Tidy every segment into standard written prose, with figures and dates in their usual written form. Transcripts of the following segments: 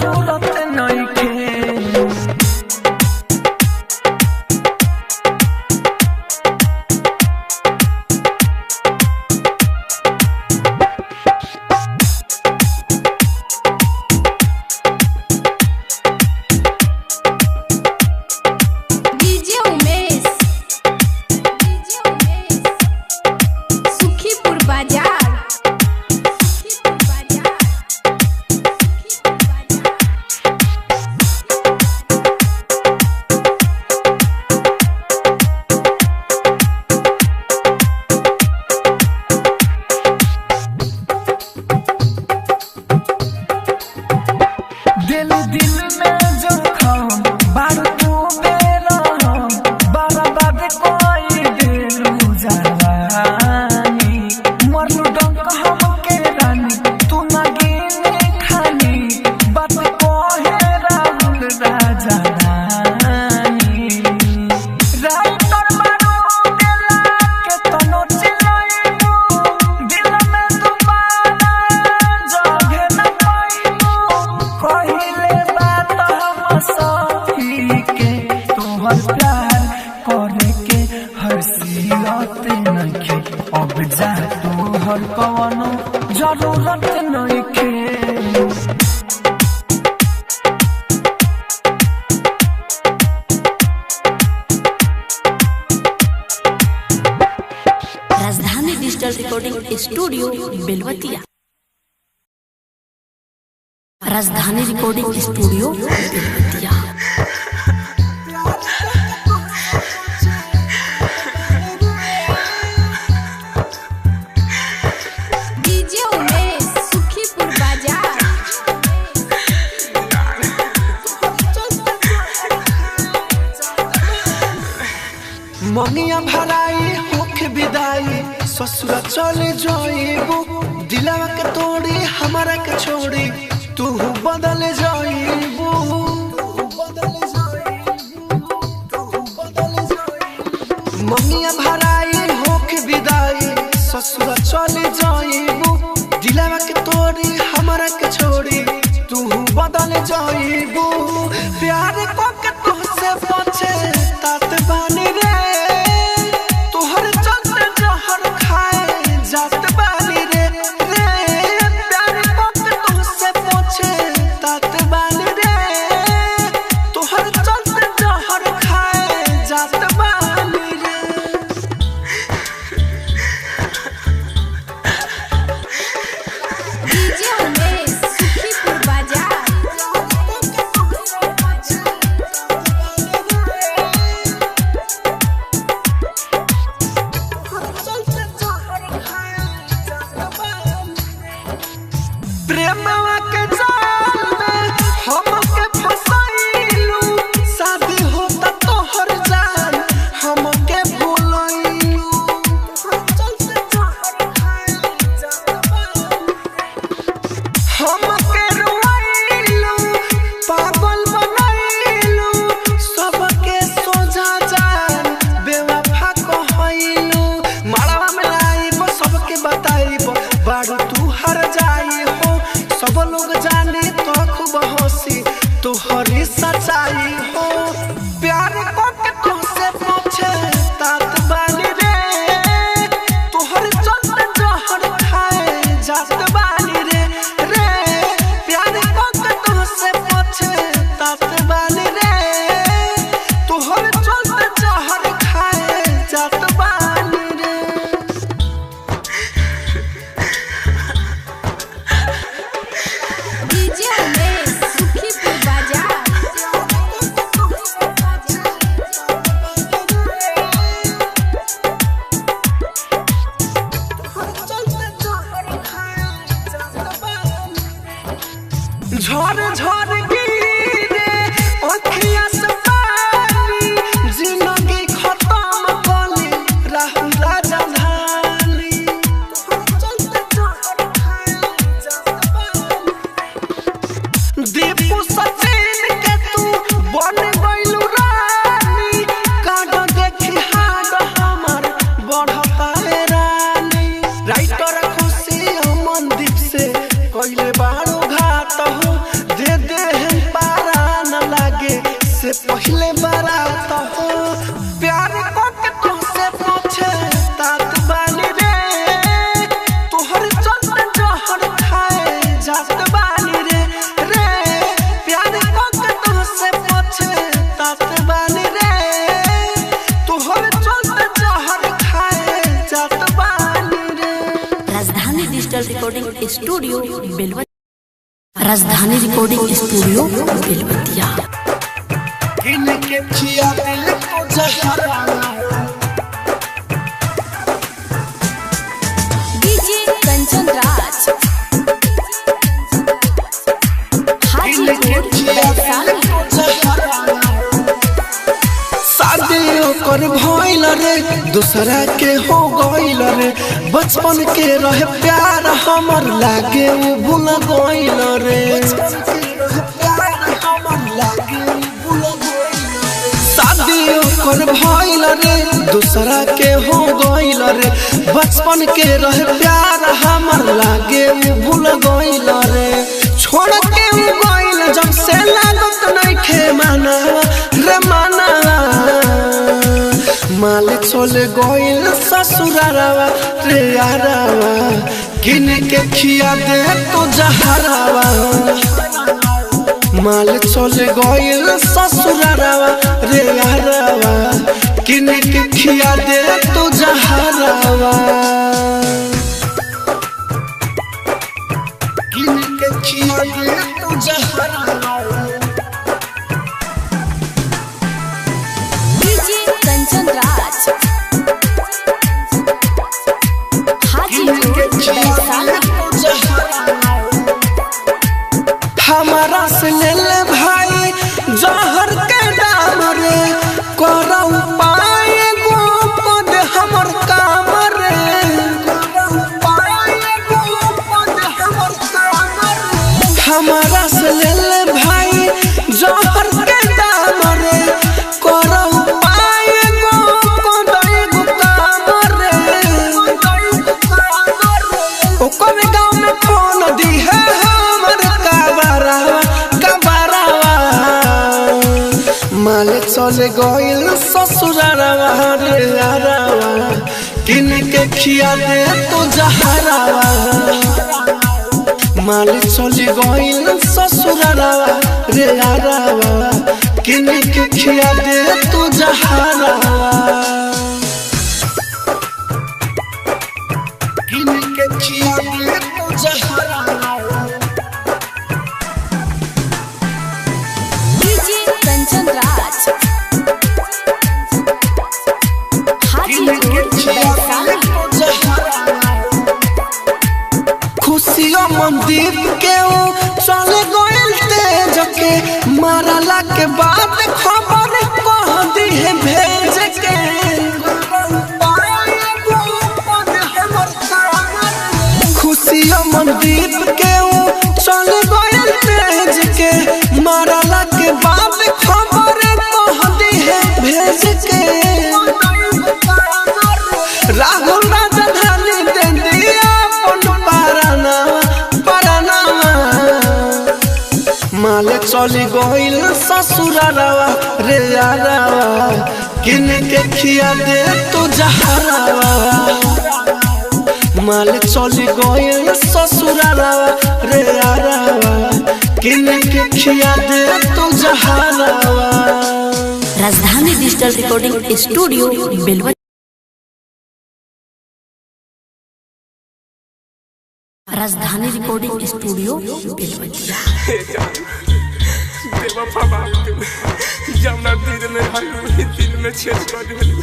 जरूरत नइखे। दिल में जखम बारू तू बेरहम बर्बाद कोई दिलू जवानी मरलू डंक हमके रानी तू ना गिने खानी बात कोहे राहुल राजा रानी राइटर मारू दिला के तनो चिलइबू दिल में तुम्हारा जगह न पाइबू कहिले बात हम सही के तोहर प्यार करे के हसीयत नइखे अब जा तोहर कवनो जरूरत नइखे। राजधानी digital recording studio Belwatiya. Rajdhani recording studio Belwatiya. DJ Umesh Sukhipur Bazar. मनिया भलाई होके विदाई ससुरा चले जाइबू दिलवा के तोड़ी हमारा के छोड़ी तू बदल जाइबू। मनिया भलाई होके विदाई ससुरा चले जाइबू दिलवा के तोड़ी हमारा के छोड़ी तू बदल जाइबू। प्यार को के तुझसे पूछे तात बानी रे तोहर चलते जहर खाए जात बानी रे प्यार को के तुझसे पूछे तात बानी रे तोहर चलते जहर खाए जात बानी रे। डीजे उमेश सुखीपुर बाजार। प्रेमवा के जाल में हमके फसाइलू शादी होता तोहर जान हमके भूलइलू। हमके रुइलू पागल बनइलू सबके सोझा जान बेवफा कहइलू। मारवा में लाइब सबके बताइब बारू तू हर जाई हो सब लोग जाने तो खूब हंसी तोहरी सच्चाई हो। प्यार को के तुझसे पूछे तात बानी रे तोहर चलते जहर खाए जात बानी रे प्यार को के तुझसे पूछे तात बानी रे तोहर चलते जहर खाए जात बानी रे। डीजे उमेश सुखीपुर बाजार। झर झर गिरे अखिया से पानी जिंदगी खत्म कली राहुल राजा धानी। दीपू सचिन के तू बन गइलू रानी काग देखी हाड हमार बढ़ता है रानी। राइटर खुशी मनदीप से कइले बारू घात हो दे digital recording studio Belwatiya. Rajdhani recording studio Belwatia. इनके खिया दिल को जहराना डीजे कंचन राज हाजीपुर वैशाली। कर भइल रे दूसरा के हो गइल रे बचपन के रहे प्यार हमर लागे उ भूल गइल रे शादी कर भइल रे दूसरा के हो गइल रे बचपन के रहे प्यार हमर लागे उ भूल गइल रे छोड़ के उ गइल जब से लागत नइखे माना रे माना माल चले गइल ससुरारावा रे यारावा किन के खिया दे तो जहरावा माल चले गइल ससुरारावा रे यारावा किन के खिया दे तो जहरावा किन के खिया दे तो जहरावा कंचन राज हाजीपुर वैशाली। हमारा से ले ले भाई जहर के दाम रे करौ पाए गो पद हमर काम रे हमारा से ले ले भाई जहर के दाम रे करौ माल चले गइल ससुरारावा रे यारावा किन के खिया दे तो जहरावा माल चले गइल ससुरारावा रे यारावा किन के खिया दे तो जहरावा किन के खिया दे तो जहरावा कंचन राज हाजीपुर वैशाली। खुशियों मनदीप के चले गइल तेज के मारला के बाद खबर कह दी है भेज के खुशियों मनदीप के चले गइल तेज के मारला के बाद खबर कह दी है भेज के राहुल राजधानी दे दिया अपन परनामा माल चली गइल ससुरारावा रे यारावा किन के खिया दे तो जहरावा माल चली गइल ससुरारावा रे यारावा किन के खिया दे तो जहरावा। राजधानी digital recording studio Belwatiya. Rajdhani recording studio Belwatia. बेवफा बात जमुना दिल में हलू दिल में छेद कर दिलू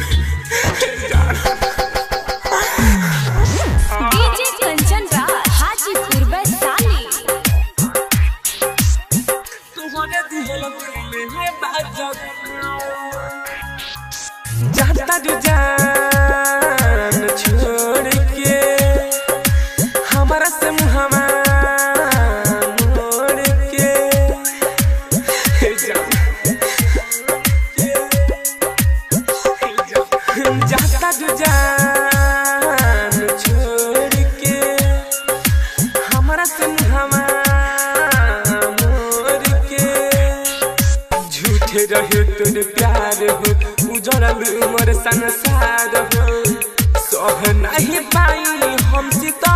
डीजे कंचन राज हाजीपुर वैशाली। तुम्हारे दिल में बाजत जाता जो जान छोड़ के हमारा से मुहावा मोड़ के जाता जो जान छोड़ के हमारा से मुहावा मोड़ के झूठे रहे तोर प्यार हो उजड़ल उमर संसार हो सह नहीं पाई हम सीता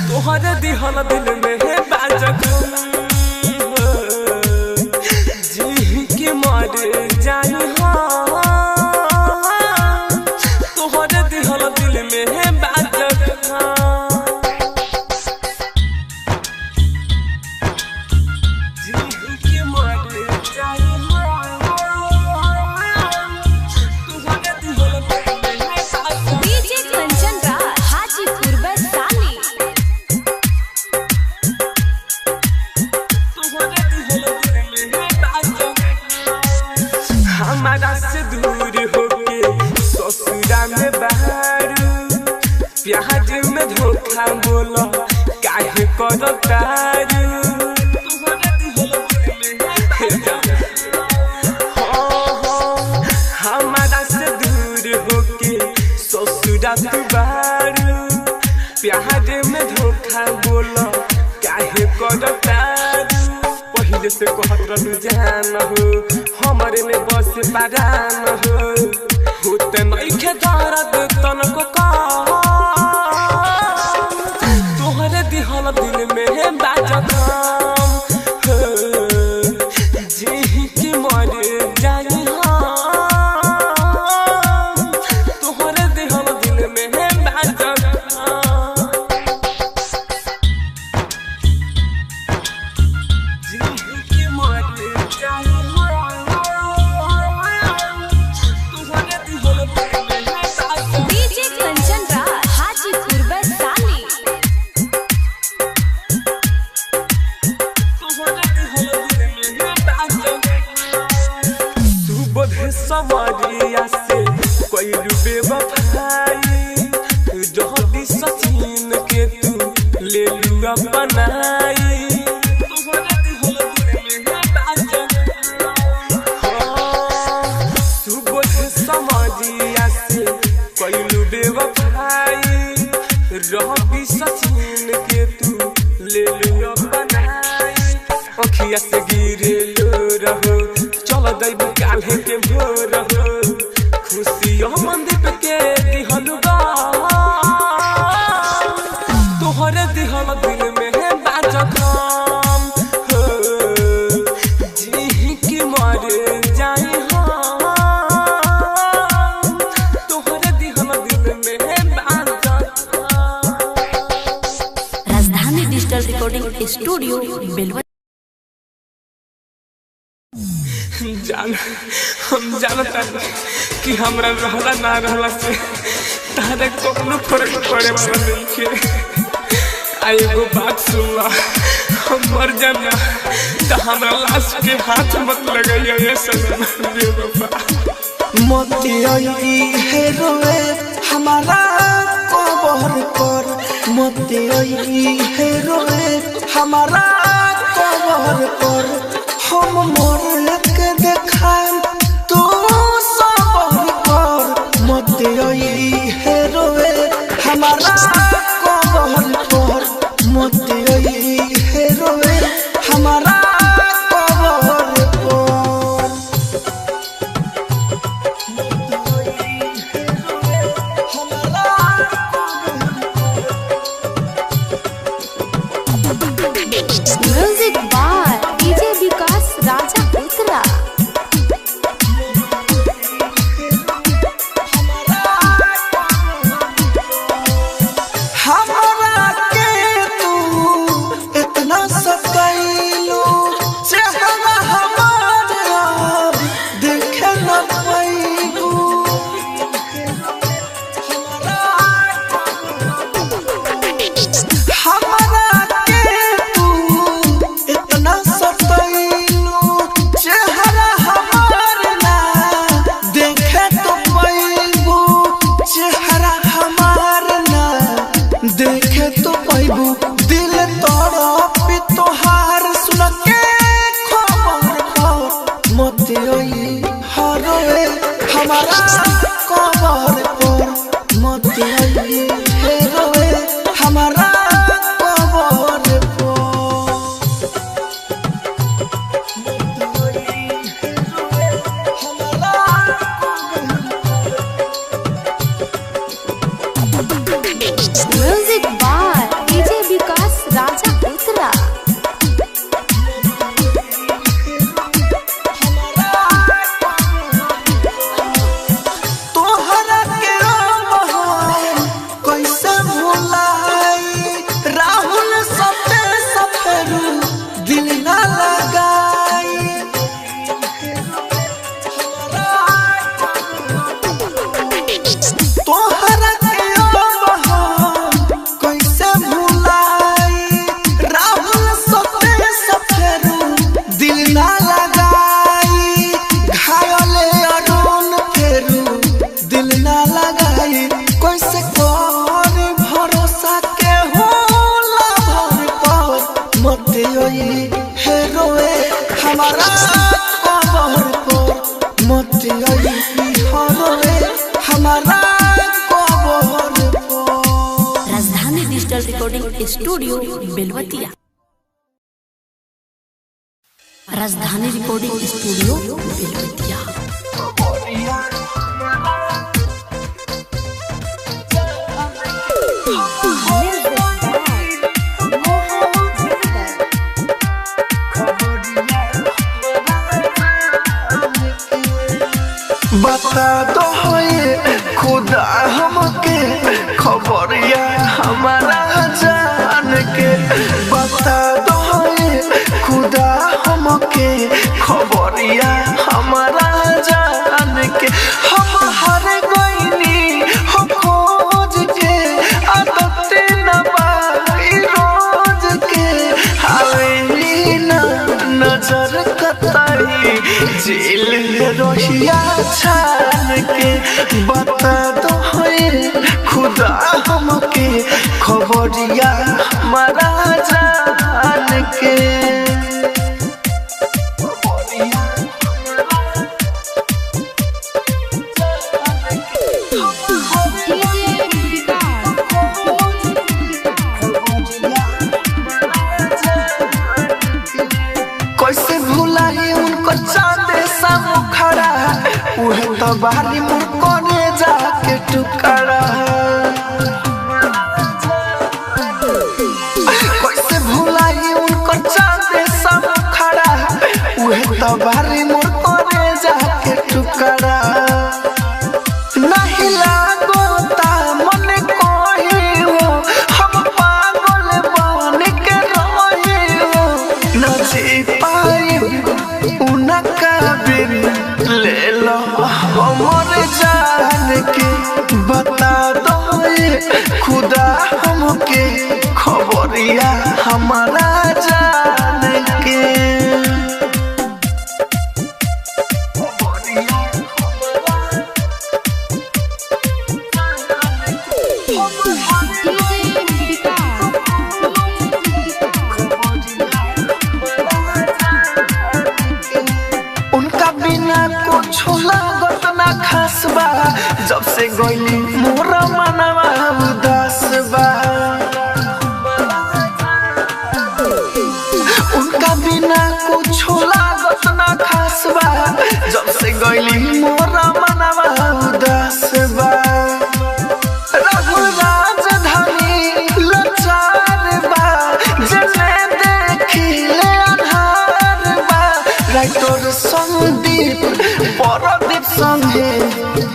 तोहर दिहल दिल में है बाजक जी के मर जाई हो तोहर दिहल दिल में है बाजक धोखा बोलो काहे करतारू हमारा से दूर होके ससुरा तू बारू प्यार में धोखा बोलो काहे करतारू पहिले से कहत रहू जान हो हमरे में बस पारान हो होते नइखे दर्द तनको का तोहरे दिहल दिल में बाजत हम जी के मर जाई हम तोहरे दिहल दिल में बाजत डीजे कंचन राज हाजीपुर वैशाली। तू बोधे समरिया से कोई बेवफाई जहदी सचिन के तू ले लू अपनाई तू बोधे समरिया से कोई बेवफाई रहबी सचिन के तू ले लू अपनाई अखिया से गिरे लो रहो चल दैब काल्हे के भोर हो खुशी मंदिर के दिहलु गा तोहरे दिहल दिल में बाजत हम जी की मर जाई हम तोहरे दिहल दिल में बाजत राजधानी डिजिटल रिकॉर्डिंग स्टूडियो बेलवतिया। जान हम जानता कि हमरा रहला ना रहला से तारे कोनो फर्क पड़े वाला नहीं के आई एगो बात सुनला हम मर जाना तो हमरा लाश के हाथ मत लगाइए ये सनम बेवफा मोती आई है रोए हमारा कबर पर मोती आई है रोए हमारा कबर पर हम मोर के देखाएं तू सबर कर मोती आई है रोए हमारा कबर पर मोती आई है रोए हमारा कबर पर म्यूजिक बार डीजे विकास राजा उत्तरा। हमरा के तू इतना सताइलो चेहरा हमारा देखे न पाइबू हमरा के तू इतना सताइलो चेहरा हमारा ना देखे तो पाइबू चेहरा हमारा ना देखे तो पाइबू दिल तड़प तोहार सुन के खबर पर मोती आई हरोए हमारा कबर पर मोती आई हेरोए हमारा कबर पर म्यूजिक बार डीजे विकास राजा उत्तरा। तोहरा के हमारा कबर पर मत आई हरे हमारा कबर पर। राजधानी digital recording studio Belwatiya. Rajdhani recording studio Belwatia. बता दो खुदा हमके खबरिया हमारा जान के। बता दो खुदा हमके खबरिया हमारा जान के। हम हर गईनी हो खोज के आदत न बाई रोज के आवेली ना नजर कतई जेल रोहिया छान के। बता दो खुदा हमके खबरिया हमारा जान के। कैसे भुलाई उनको चांदे सा मुखड़ा उहे तो बाली मुर्कोने जाके टुकड़ा। कैसे भुलाई उनको चांदे सा मुखड़ा उहे तो बाली मुर्कोने जाके टुकड़ा। नहीं लागोता मन कोई हो हम पागल बन के रोई हो न जी पाई उनका बिन ले लो हमर जान के। बता दो खुदा हमके खबरिया हमारा जान के। उनका बिना कुछ लागत ना खास बा जब से गईली मोरा मनवा उदास बा। उनका बिना कुछ लागत ना खास बा जब से गईली मोरा मनवा उदास बा। रघु राजधानी लाचार बा जने देखिले आधार बा। राइटर संदीप परदीप संगे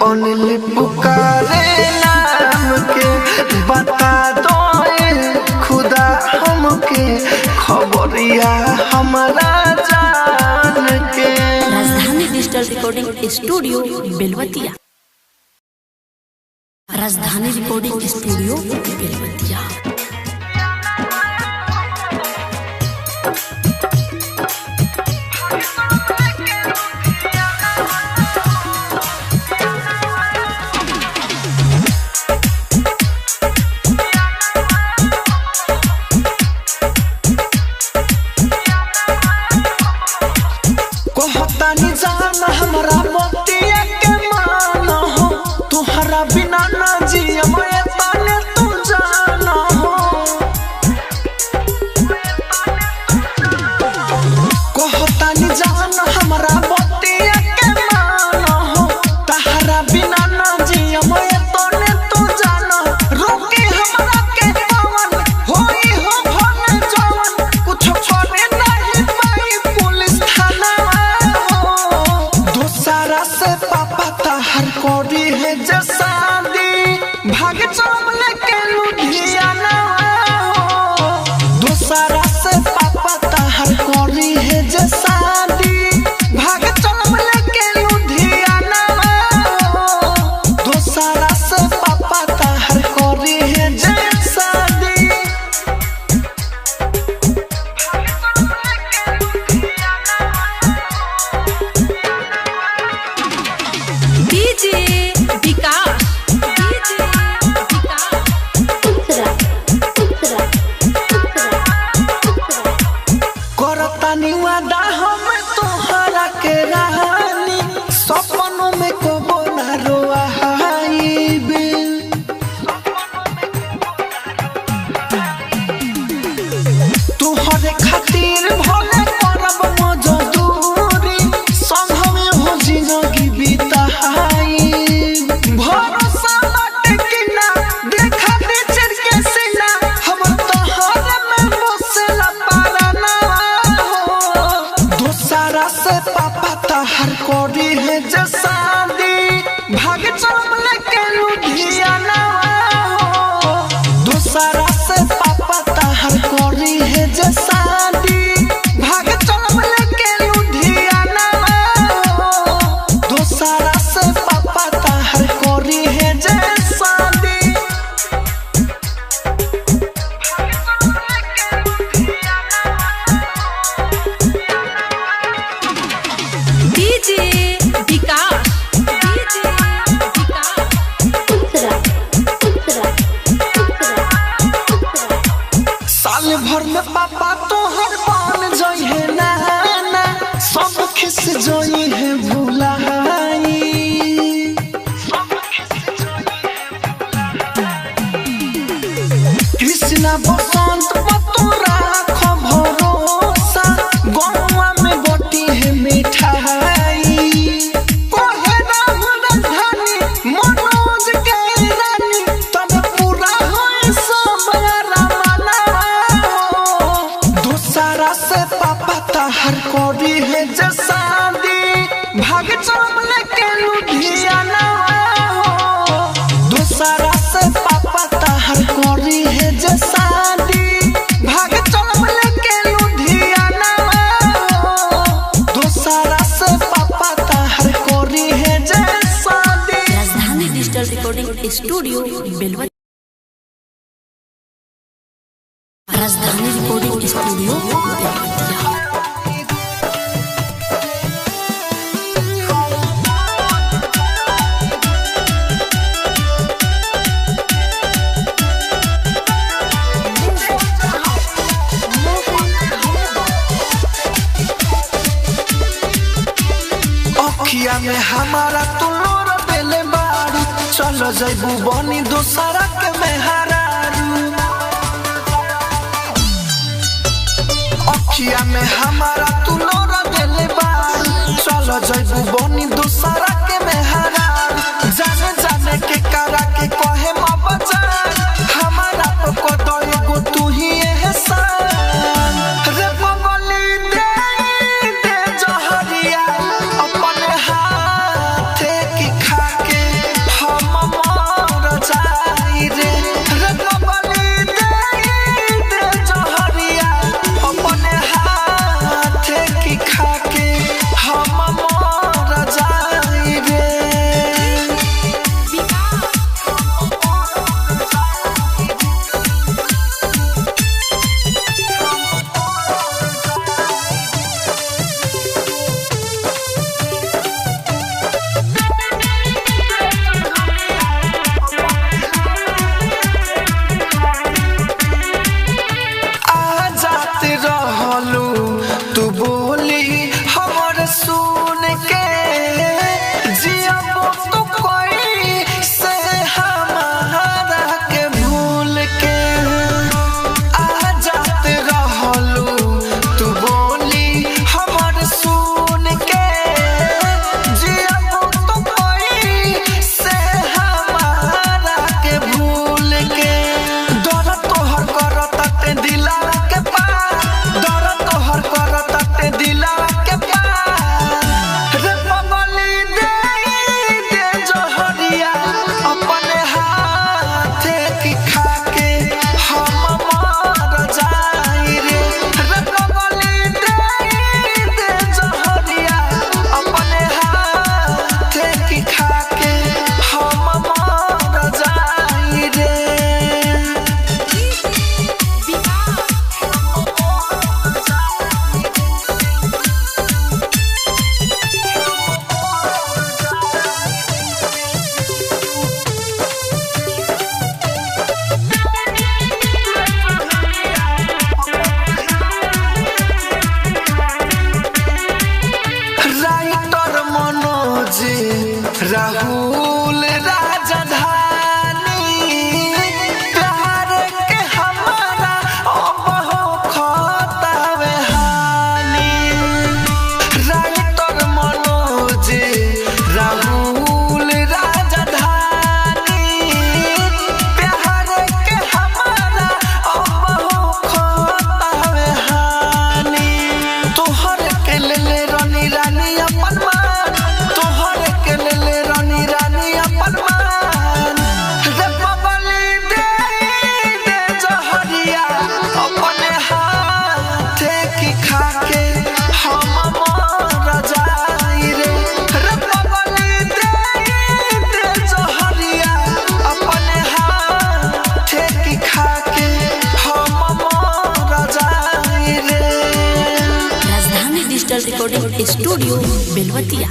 अनिल पुकारे नाम के। बता दो खुदा हमके खबरिया हमारा जान के। राजधानी digital recording studio Belwatiya. Rajdhani recording studio Belwatia. कहतानी जान हमरा मोतिया के मान हो तुहरा बिना ना जिया मैं ताने तू जान हो। कहतानी जान हमरा मोतिया के मान हो तहरा बिना ना जिया मैं ताने तू जान। रोके हमरा के पवन होई हो भन जवन कुछ करे नहीं पाई पुलिस थाना। दूसरा से पापा ताहर कोरी है जसादी भाग चमले के लुधियाना। दूसरा से पापा ताहर कोरी है जसादी भाग चमले के लुधियाना। दूसरा कृष्णा बसंत पतोरा भरोसा गौवा में बटी है मिठाई कोहे राहुल धनी मनोज के रानी तब पूरा होए सब रमना दूसरा से पापा ताहर कोरी है जसादी भाग चमले के लुधियाना दूसरा से पापा ताहर कोरी है जसादी भाग चमले के लुधियाना दूसरा से पापा ताहर कोरी है जसादी। राजधानी digital recording studio Belwatiya. Rajdhani recording studio Belwatia. अखिया में हमारा तुलोर बेले बारू चलो जैबू बनी दूसरा के मेहरारू अखिया में हमारा तुलोर बेले बारू चलो जैबू बनी दूसरा के मेहरारू जाने जाने के करा के कहे मबजान हमारा तो को दो एगो तू ही एहसान रे बबली दे दे जहरिया अपने हाथे की खाके हम मर जाई रे रे बबली दे दे जहरिया अपने हाथे की खाके हम मर जाई रे। आ जाते रहलू तू बोली हमर सुन के जियबो तो कोई से हमारा के भूल के आ जाते रहलू तू बोली हमर सुन के जियबो तो कोई से हमारा के भूल के दर तोहर करत ते दिला के पार दर तोहर करत ते दिला के पार रे बबली दे दे जहरिया अपने हाथे की खाके हम मर जाई रे रे बबली दे दे जहरिया अपने हाथे की खाके हम मर जाई रे। राइटर मनोज राहुल राजधानी प्यार के हमारा अब हो खतावे हानि राइटर मनोज राहुल राजधानी प्यार के हमारा अब हो खतावे हानि तोहर के ले रानी रानी अपन मान तोहर के ले रानी रानी अपन मान रे बबली दे दे जहरिया अपने हाथे की खाके हम मर जाई रे रे बबली दे दे जहरिया अपने हाथे की खाके हम मर जाई रे। राजधानी डिजिटल रिकॉर्डिंग स्टूडियो बेलवतिया।